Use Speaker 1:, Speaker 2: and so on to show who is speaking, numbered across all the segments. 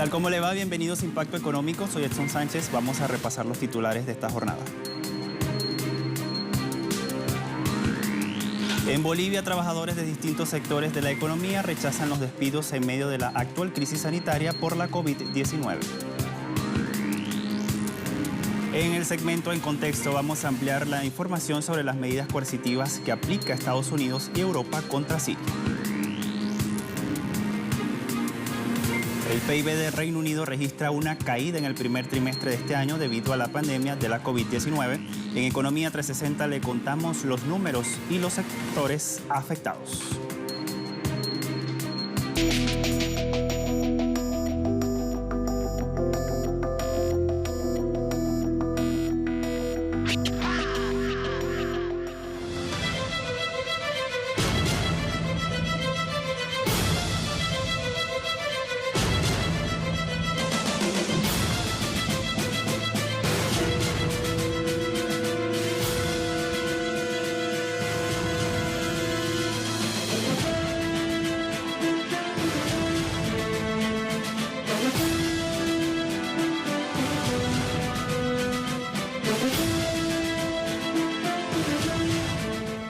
Speaker 1: tal? ¿Cómo le va? Bienvenidos a Impacto Económico. Soy Edson Sánchez. Vamos a repasar los titulares de esta jornada. En Bolivia, trabajadores de distintos sectores de la economía rechazan los despidos en medio de la actual crisis sanitaria por la COVID-19. En el segmento En Contexto vamos a ampliar la información sobre las medidas coercitivas que aplica Estados Unidos y Europa contra Siria. El PIB del Reino Unido registra una caída en el primer trimestre de este año debido a la pandemia de la COVID-19. En Economía 360 le contamos los números y los sectores afectados.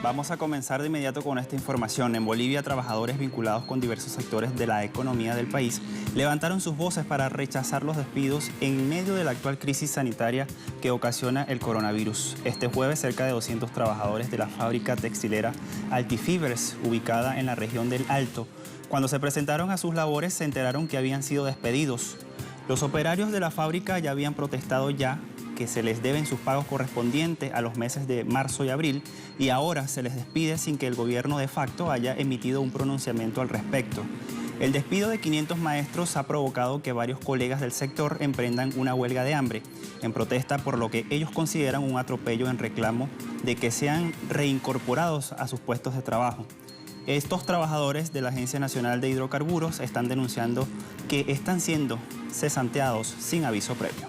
Speaker 1: Vamos a comenzar de inmediato con esta información. En Bolivia, trabajadores vinculados con diversos sectores de la economía del país levantaron sus voces para rechazar los despidos en medio de la actual crisis sanitaria que ocasiona el coronavirus. Este jueves, cerca de 200 trabajadores de la fábrica textilera Altifibers, ubicada en la región del Alto, cuando se presentaron a sus labores, se enteraron que habían sido despedidos. Los operarios de la fábrica ya habían protestado que se les deben sus pagos correspondientes a los meses de marzo y abril y ahora se les despide sin que el gobierno de facto haya emitido un pronunciamiento al respecto. El despido de 500 maestros ha provocado que varios colegas del sector emprendan una huelga de hambre en protesta por lo que ellos consideran un atropello en reclamo de que sean reincorporados a sus puestos de trabajo. Estos trabajadores de la Agencia Nacional de Hidrocarburos están denunciando que están siendo cesanteados sin aviso previo.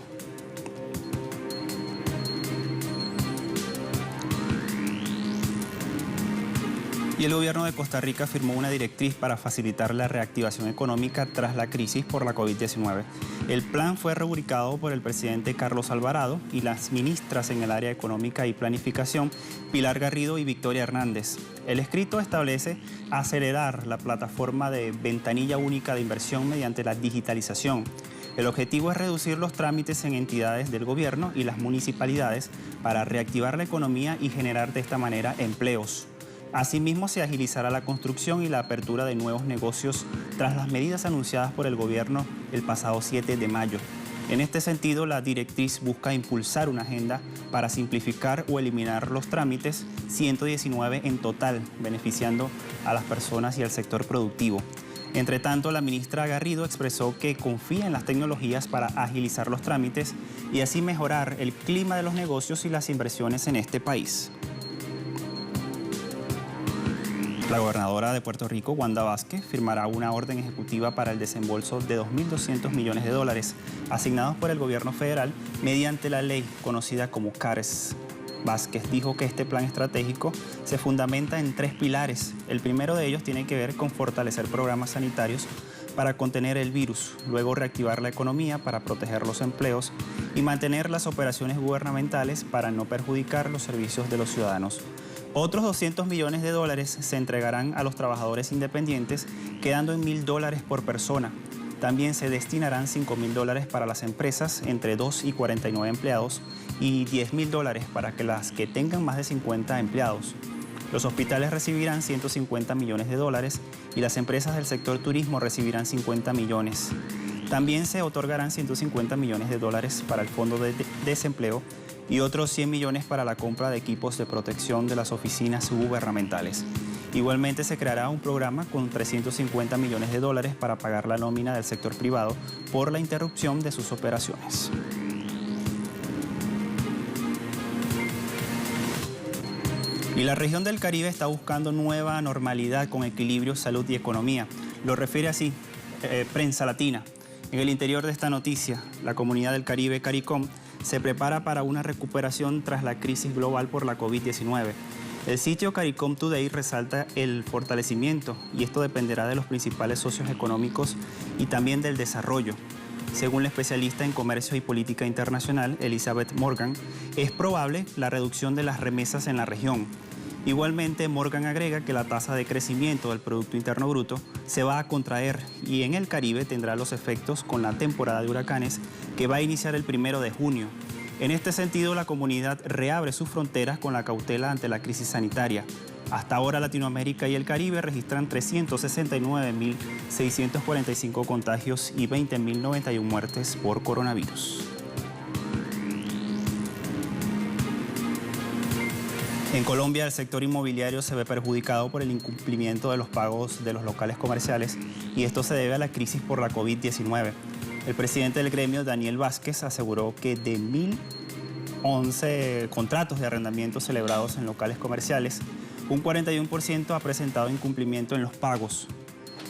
Speaker 1: Y el gobierno de Costa Rica firmó una directriz para facilitar la reactivación económica tras la crisis por la COVID-19. El plan fue rubricado por el presidente Carlos Alvarado y las ministras en el área económica y planificación, Pilar Garrido y Victoria Hernández. El escrito establece acelerar la plataforma de ventanilla única de inversión mediante la digitalización. El objetivo es reducir los trámites en entidades del gobierno y las municipalidades para reactivar la economía y generar de esta manera empleos. Asimismo, se agilizará la construcción y la apertura de nuevos negocios tras las medidas anunciadas por el gobierno el pasado 7 de mayo. En este sentido, la directriz busca impulsar una agenda para simplificar o eliminar los trámites, 119 en total, beneficiando a las personas y al sector productivo. Entre tanto, la ministra Garrido expresó que confía en las tecnologías para agilizar los trámites y así mejorar el clima de los negocios y las inversiones en este país. La gobernadora de Puerto Rico, Wanda Vázquez, firmará una orden ejecutiva para el desembolso de 2.200 millones de dólares asignados por el gobierno federal mediante la ley conocida como CARES. Vázquez dijo que este plan estratégico se fundamenta en 3 pilares. El primero de ellos tiene que ver con fortalecer programas sanitarios para contener el virus, luego reactivar la economía para proteger los empleos y mantener las operaciones gubernamentales para no perjudicar los servicios de los ciudadanos. Otros 200 millones de dólares se entregarán a los trabajadores independientes, quedando en $1.000 por persona. También se destinarán $5.000 para las empresas entre 2 y 49 empleados y $10.000 para las que tengan más de 50 empleados. Los hospitales recibirán 150 millones de dólares y las empresas del sector turismo recibirán 50 millones. También se otorgarán 150 millones de dólares para el Fondo de Desempleo y otros 100 millones para la compra de equipos de protección de las oficinas gubernamentales. Igualmente se creará un programa con 350 millones de dólares para pagar la nómina del sector privado por la interrupción de sus operaciones. Y la región del Caribe está buscando nueva normalidad con equilibrio, salud y economía. Lo refiere así Prensa Latina. En el interior de esta noticia, la comunidad del Caribe, CARICOM, se prepara para una recuperación tras la crisis global por la COVID-19. El sitio CARICOM Today resalta el fortalecimiento y esto dependerá de los principales socios económicos y también del desarrollo. Según la especialista en comercio y política internacional, Elizabeth Morgan, es probable la reducción de las remesas en la región. Igualmente, Morgan agrega que la tasa de crecimiento del Producto Interno Bruto se va a contraer y en el Caribe tendrá los efectos con la temporada de huracanes que va a iniciar el 1 de junio. En este sentido, la comunidad reabre sus fronteras con la cautela ante la crisis sanitaria. Hasta ahora, Latinoamérica y el Caribe registran 369.645 contagios y 20.091 muertes por coronavirus. En Colombia, el sector inmobiliario se ve perjudicado por el incumplimiento de los pagos de los locales comerciales y esto se debe a la crisis por la COVID-19. El presidente del gremio, Daniel Vázquez, aseguró que de 1.011 contratos de arrendamiento celebrados en locales comerciales, un 41% ha presentado incumplimiento en los pagos.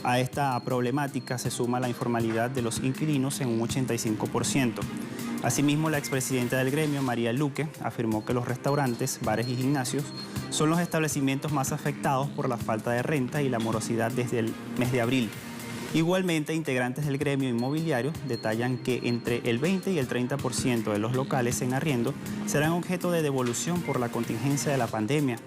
Speaker 1: A esta problemática se suma la informalidad de los inquilinos en un 85%. Asimismo, la expresidenta del gremio, María Luque, afirmó que los restaurantes, bares y gimnasios son los establecimientos más afectados por la falta de renta y la morosidad desde el mes de abril. Igualmente, integrantes del gremio inmobiliario detallan que entre el 20 y el 30% de los locales en arriendo serán objeto de devolución por la contingencia de la pandemia.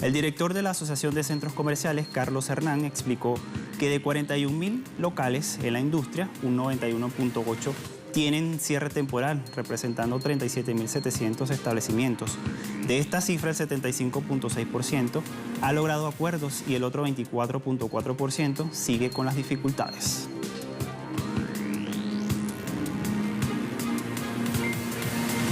Speaker 1: El director de la Asociación de Centros Comerciales, Carlos Hernán, explicó que de 41.000 locales en la industria, un 91.8% tienen cierre temporal, representando 37.700 establecimientos. De esta cifra, el 75.6% ha logrado acuerdos y el otro 24.4% sigue con las dificultades.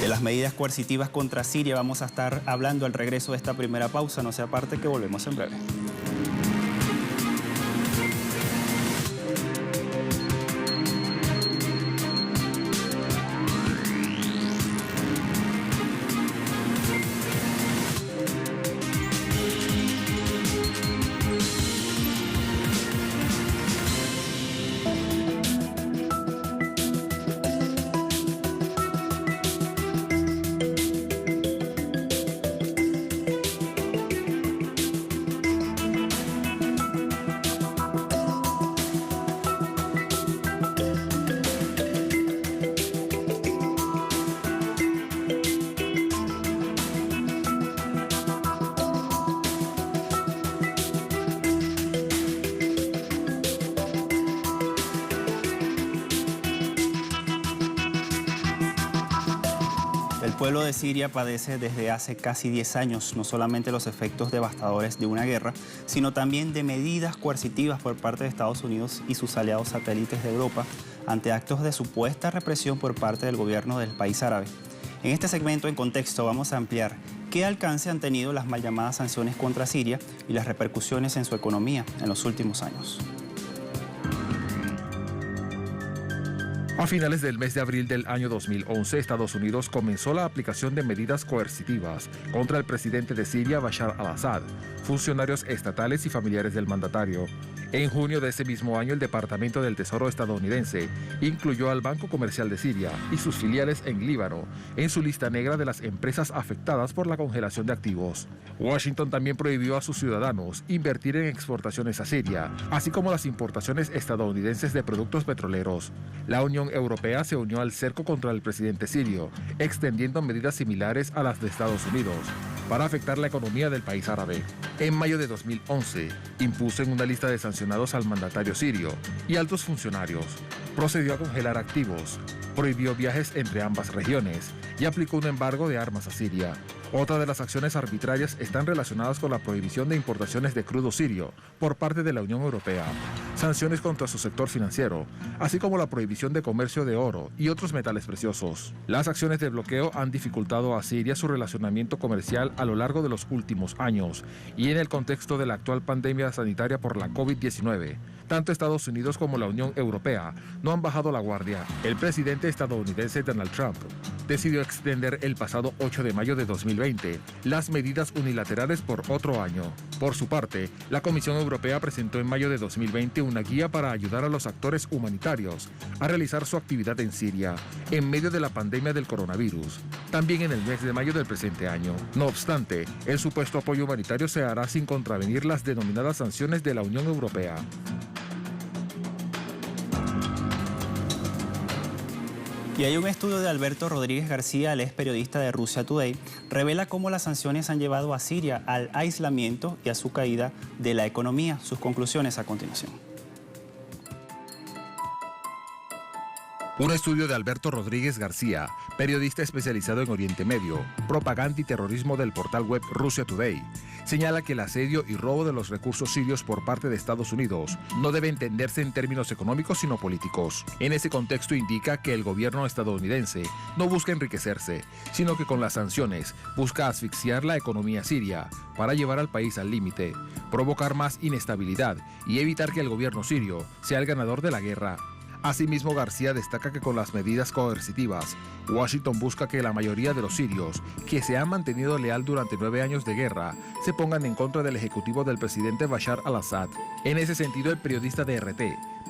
Speaker 1: De las medidas coercitivas contra Siria vamos a estar hablando al regreso de esta primera pausa. No se aparte que volvemos en breve. El pueblo de Siria padece desde hace casi 10 años no solamente los efectos devastadores de una guerra, sino también de medidas coercitivas por parte de Estados Unidos y sus aliados satélites de Europa ante actos de supuesta represión por parte del gobierno del país árabe. En este segmento, en contexto, vamos a ampliar qué alcance han tenido las mal llamadas sanciones contra Siria y las repercusiones en su economía en los últimos años.
Speaker 2: A finales del mes de abril del año 2011, Estados Unidos comenzó la aplicación de medidas coercitivas contra el presidente de Siria, Bashar al-Assad, funcionarios estatales y familiares del mandatario. En junio de ese mismo año, el Departamento del Tesoro estadounidense incluyó al Banco Comercial de Siria y sus filiales en Líbano en su lista negra de las empresas afectadas por la congelación de activos. Washington también prohibió a sus ciudadanos invertir en exportaciones a Siria, así como las importaciones estadounidenses de productos petroleros. La Unión Europea se unió al cerco contra el presidente sirio, extendiendo medidas similares a las de Estados Unidos para afectar la economía del país árabe. En mayo de 2011, impuso en una lista de sancionados al mandatario sirio y altos funcionarios, procedió a congelar activos, prohibió viajes entre ambas regiones y aplicó un embargo de armas a Siria. Otra de las acciones arbitrarias están relacionadas con la prohibición de importaciones de crudo sirio por parte de la Unión Europea, sanciones contra su sector financiero, así como la prohibición de comercio de oro y otros metales preciosos. Las acciones de bloqueo han dificultado a Siria su relacionamiento comercial a lo largo de los últimos años y en el contexto de la actual pandemia sanitaria por la COVID-19. Tanto Estados Unidos como la Unión Europea no han bajado la guardia. El presidente estadounidense Donald Trump decidió extender el pasado 8 de mayo de 2020 las medidas unilaterales por otro año. Por su parte, la Comisión Europea presentó en mayo de 2020 una guía para ayudar a los actores humanitarios a realizar su actividad en Siria en medio de la pandemia del coronavirus, también en el mes de mayo del presente año. No obstante, el supuesto apoyo humanitario se hará sin contravenir las denominadas sanciones de la Unión Europea.
Speaker 1: Y hay un estudio de Alberto Rodríguez García, el ex periodista de Russia Today, revela cómo las sanciones han llevado a Siria al aislamiento y a su caída de la economía. Sus conclusiones a continuación.
Speaker 2: Un estudio de Alberto Rodríguez García, periodista especializado en Oriente Medio, propaganda y terrorismo del portal web Russia Today, señala que el asedio y robo de los recursos sirios por parte de Estados Unidos no debe entenderse en términos económicos sino políticos. En ese contexto indica que el gobierno estadounidense no busca enriquecerse, sino que con las sanciones busca asfixiar la economía siria para llevar al país al límite, provocar más inestabilidad y evitar que el gobierno sirio sea el ganador de la guerra. Asimismo, García destaca que con las medidas coercitivas, Washington busca que la mayoría de los sirios, que se han mantenido leal durante 9 años de guerra, se pongan en contra del ejecutivo del presidente Bashar al-Assad. En ese sentido, el periodista de RT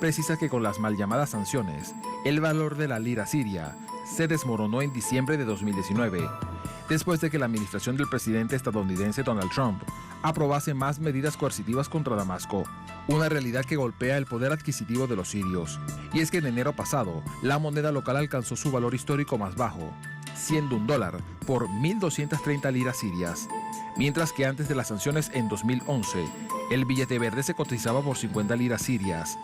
Speaker 2: precisa que con las mal llamadas sanciones, el valor de la lira siria se desmoronó en diciembre de 2019, después de que la administración del presidente estadounidense Donald Trump aprobase más medidas coercitivas contra Damasco, una realidad que golpea el poder adquisitivo de los sirios. Y es que en enero pasado, la moneda local alcanzó su valor histórico más bajo, siendo $1 por 1.230 liras sirias, mientras que antes de las sanciones en 2011, el billete verde se cotizaba por 50 liras sirias.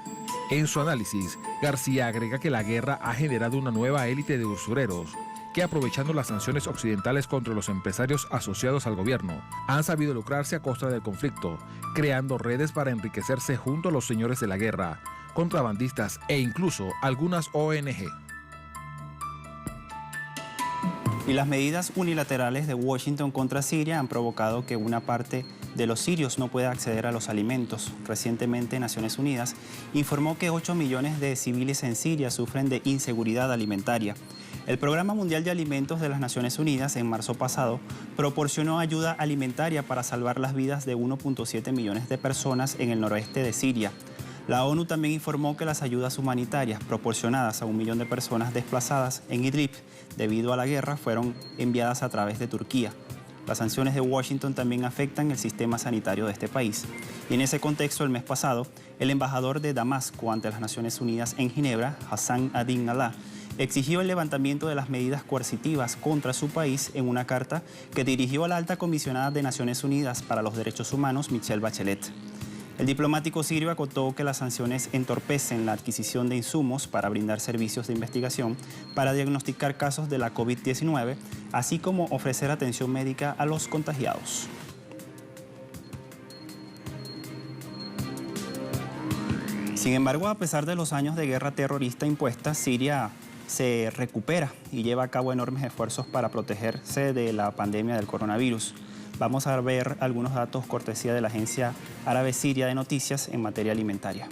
Speaker 2: En su análisis, García agrega que la guerra ha generado una nueva élite de usureros que, aprovechando las sanciones occidentales contra los empresarios asociados al gobierno, han sabido lucrarse a costa del conflicto, creando redes para enriquecerse junto a los señores de la guerra, contrabandistas e incluso algunas ONG.
Speaker 1: Y las medidas unilaterales de Washington contra Siria han provocado que una parte de los sirios no pueda acceder a los alimentos. Recientemente, Naciones Unidas informó que 8 millones de civiles en Siria sufren de inseguridad alimentaria. El Programa Mundial de Alimentos de las Naciones Unidas, en marzo pasado, proporcionó ayuda alimentaria para salvar las vidas de 1.7 millones de personas en el noroeste de Siria. La ONU también informó que las ayudas humanitarias proporcionadas a 1 millón de personas desplazadas en Idlib debido a la guerra fueron enviadas a través de Turquía. Las sanciones de Washington también afectan el sistema sanitario de este país. Y en ese contexto, el mes pasado, el embajador de Damasco ante las Naciones Unidas en Ginebra, Hassan Adin Allah, exigió el levantamiento de las medidas coercitivas contra su país en una carta que dirigió a la alta comisionada de Naciones Unidas para los Derechos Humanos, Michelle Bachelet. El diplomático sirio acotó que las sanciones entorpecen la adquisición de insumos para brindar servicios de investigación para diagnosticar casos de la COVID-19, así como ofrecer atención médica a los contagiados. Sin embargo, a pesar de los años de guerra terrorista impuesta, Siria se recupera y lleva a cabo enormes esfuerzos para protegerse de la pandemia del coronavirus. Vamos a ver algunos datos cortesía de la agencia árabe siria de noticias en materia alimentaria.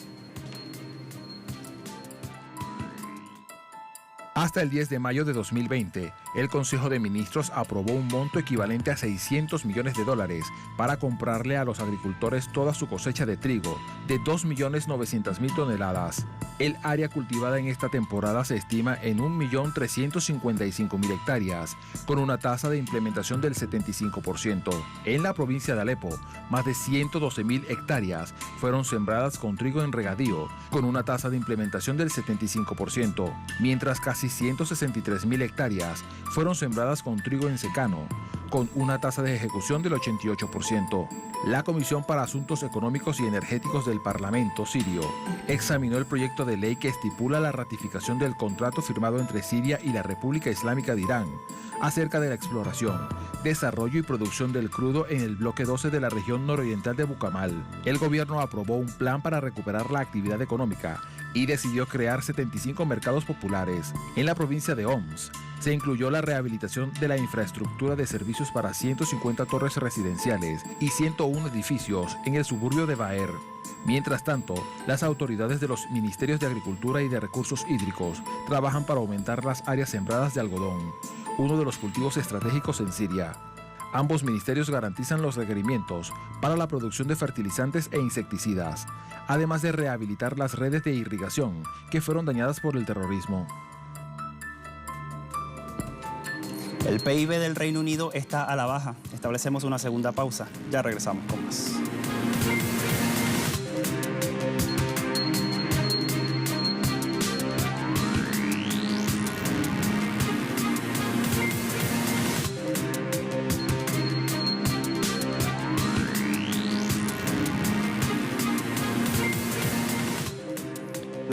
Speaker 2: Hasta el 10 de mayo de 2020, el Consejo de Ministros aprobó un monto equivalente a $600 millones para comprarle a los agricultores toda su cosecha de trigo, de 2.900.000 toneladas. El área cultivada en esta temporada se estima en 1.355.000 hectáreas, con una tasa de implementación del 75%. En la provincia de Alepo, más de 112.000 hectáreas fueron sembradas con trigo en regadío, con una tasa de implementación del 75%, mientras casi 163.000 hectáreas fueron sembradas con trigo en secano, con una tasa de ejecución del 88%. La Comisión para Asuntos Económicos y Energéticos del Parlamento sirio examinó el proyecto de ley que estipula la ratificación del contrato firmado entre Siria y la República Islámica de Irán acerca de la exploración, desarrollo y producción del crudo en el bloque 12 de la región nororiental de Bucamal. El gobierno aprobó un plan para recuperar la actividad económica y decidió crear 75 mercados populares. En la provincia de Homs se incluyó la rehabilitación de la infraestructura de servicios para 150 torres residenciales y 101 edificios en el suburbio de Baer. Mientras tanto, las autoridades de los Ministerios de Agricultura y de Recursos Hídricos trabajan para aumentar las áreas sembradas de algodón, uno de los cultivos estratégicos en Siria. Ambos ministerios garantizan los requerimientos para la producción de fertilizantes e insecticidas, además de rehabilitar las redes de irrigación que fueron dañadas por el terrorismo.
Speaker 1: El PIB del Reino Unido está a la baja. Establecemos una segunda pausa. Ya regresamos con más.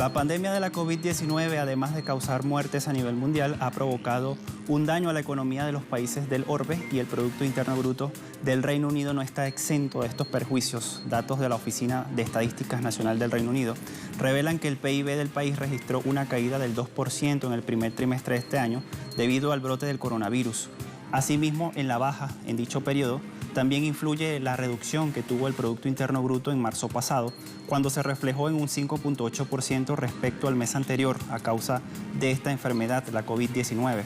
Speaker 1: La pandemia de la COVID-19, además de causar muertes a nivel mundial, ha provocado un daño a la economía de los países del orbe y el Producto Interno Bruto del Reino Unido no está exento de estos perjuicios. Datos de la Oficina de Estadísticas Nacional del Reino Unido revelan que el PIB del país registró una caída del 2% en el primer trimestre de este año debido al brote del coronavirus. Asimismo, en la baja en dicho periodo, también influye la reducción que tuvo el Producto Interno Bruto en marzo pasado, cuando se reflejó en un 5.8% respecto al mes anterior a causa de esta enfermedad, la COVID-19.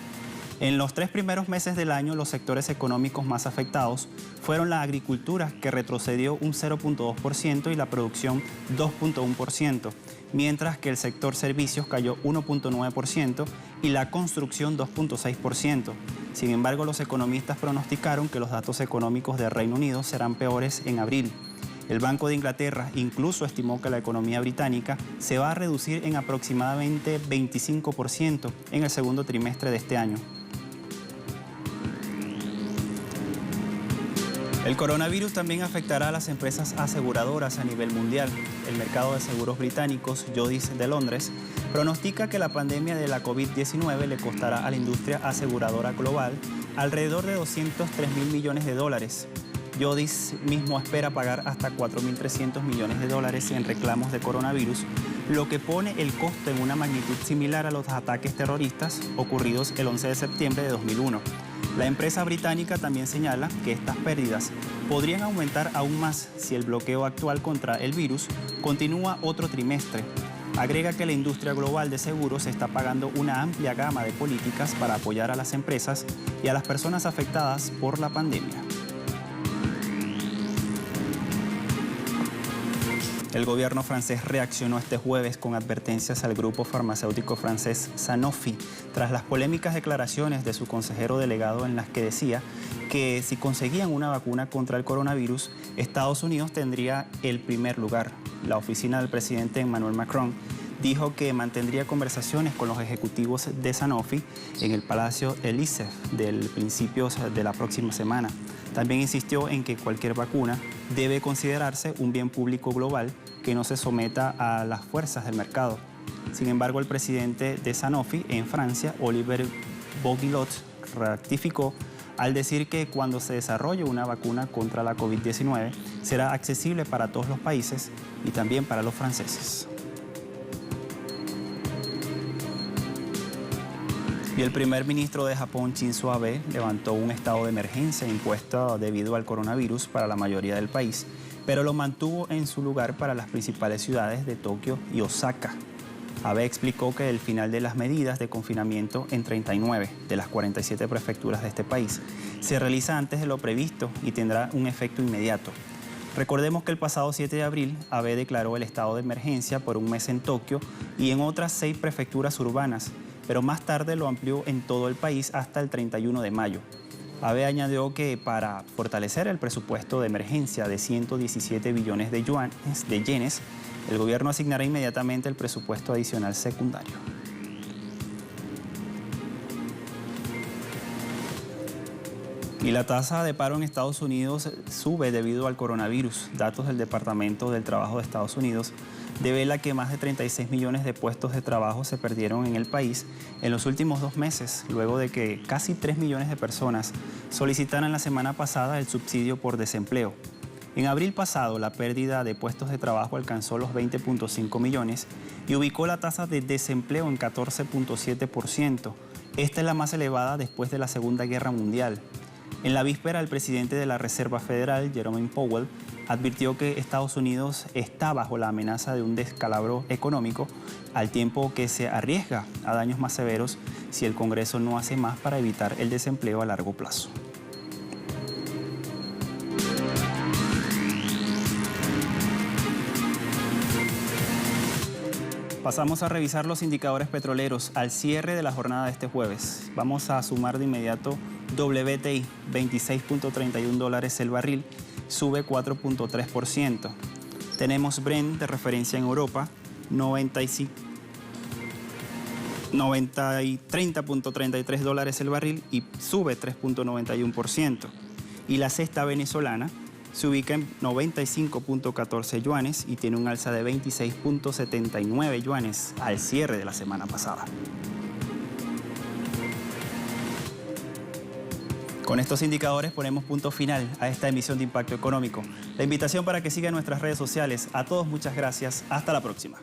Speaker 1: En los 3 primeros meses del año, los sectores económicos más afectados fueron la agricultura, que retrocedió un 0.2%, y la producción 2.1%, mientras que el sector servicios cayó 1.9% y la construcción 2.6%. Sin embargo, los economistas pronosticaron que los datos económicos del Reino Unido serán peores en abril. El Banco de Inglaterra incluso estimó que la economía británica se va a reducir en aproximadamente 25% en el segundo trimestre de este año. El coronavirus también afectará a las empresas aseguradoras a nivel mundial. El mercado de seguros británicos, Lloyd's de Londres, pronostica que la pandemia de la COVID-19 le costará a la industria aseguradora global alrededor de 203.000 millones de dólares. Lloyd's mismo espera pagar hasta 4.300 millones de dólares en reclamos de coronavirus, lo que pone el costo en una magnitud similar a los ataques terroristas ocurridos el 11 de septiembre de 2001. La empresa británica también señala que estas pérdidas podrían aumentar aún más si el bloqueo actual contra el virus continúa otro trimestre. Agrega que la industria global de seguros está pagando una amplia gama de políticas para apoyar a las empresas y a las personas afectadas por la pandemia. El gobierno francés reaccionó este jueves con advertencias al grupo farmacéutico francés Sanofi tras las polémicas declaraciones de su consejero delegado en las que decía que si conseguían una vacuna contra el coronavirus, Estados Unidos tendría el primer lugar. La oficina del presidente Emmanuel Macron dijo que mantendría conversaciones con los ejecutivos de Sanofi en el Palacio Élysée del principios de la próxima semana. También insistió en que cualquier vacuna debe considerarse un bien público global que no se someta a las fuerzas del mercado. Sin embargo, el presidente de Sanofi en Francia, Olivier Boguilot, rectificó al decir que cuando se desarrolle una vacuna contra la COVID-19 será accesible para todos los países y también para los franceses. Y el primer ministro de Japón, Shinzo Abe, levantó un estado de emergencia impuesto debido al coronavirus para la mayoría del país, pero lo mantuvo en su lugar para las principales ciudades de Tokio y Osaka. Abe explicó que el final de las medidas de confinamiento en 39 de las 47 prefecturas de este país se realiza antes de lo previsto y tendrá un efecto inmediato. Recordemos que el pasado 7 de abril, Abe declaró el estado de emergencia por un mes en Tokio y en otras 6 prefecturas urbanas, pero más tarde lo amplió en todo el país hasta el 31 de mayo. Abe añadió que para fortalecer el presupuesto de emergencia de 117 billones de yenes, el gobierno asignará inmediatamente el presupuesto adicional secundario. Y la tasa de paro en Estados Unidos sube debido al coronavirus. Datos del Departamento del Trabajo de Estados Unidos devela que más de 36 millones de puestos de trabajo se perdieron en el país en los últimos 2 meses, luego de que casi 3 millones de personas solicitaran la semana pasada el subsidio por desempleo. En abril pasado, la pérdida de puestos de trabajo alcanzó los 20.5 millones y ubicó la tasa de desempleo en 14.7%. Esta es la más elevada después de la Segunda Guerra Mundial. En la víspera, el presidente de la Reserva Federal, Jerome Powell, advirtió que Estados Unidos está bajo la amenaza de un descalabro económico, al tiempo que se arriesga a daños más severos si el Congreso no hace más para evitar el desempleo a largo plazo. Pasamos a revisar los indicadores petroleros al cierre de la jornada de este jueves. Vamos a sumar de inmediato WTI, 26.31 dólares el barril, sube 4.3%. Tenemos Brent de referencia en Europa, 30.33 dólares el barril y sube 3.91%. Y la cesta venezolana se ubica en 95.14 yuanes y tiene un alza de 26.79 yuanes al cierre de la semana pasada. Con estos indicadores ponemos punto final a esta emisión de Impacto Económico. La invitación para que sigan nuestras redes sociales. A todos muchas gracias. Hasta la próxima.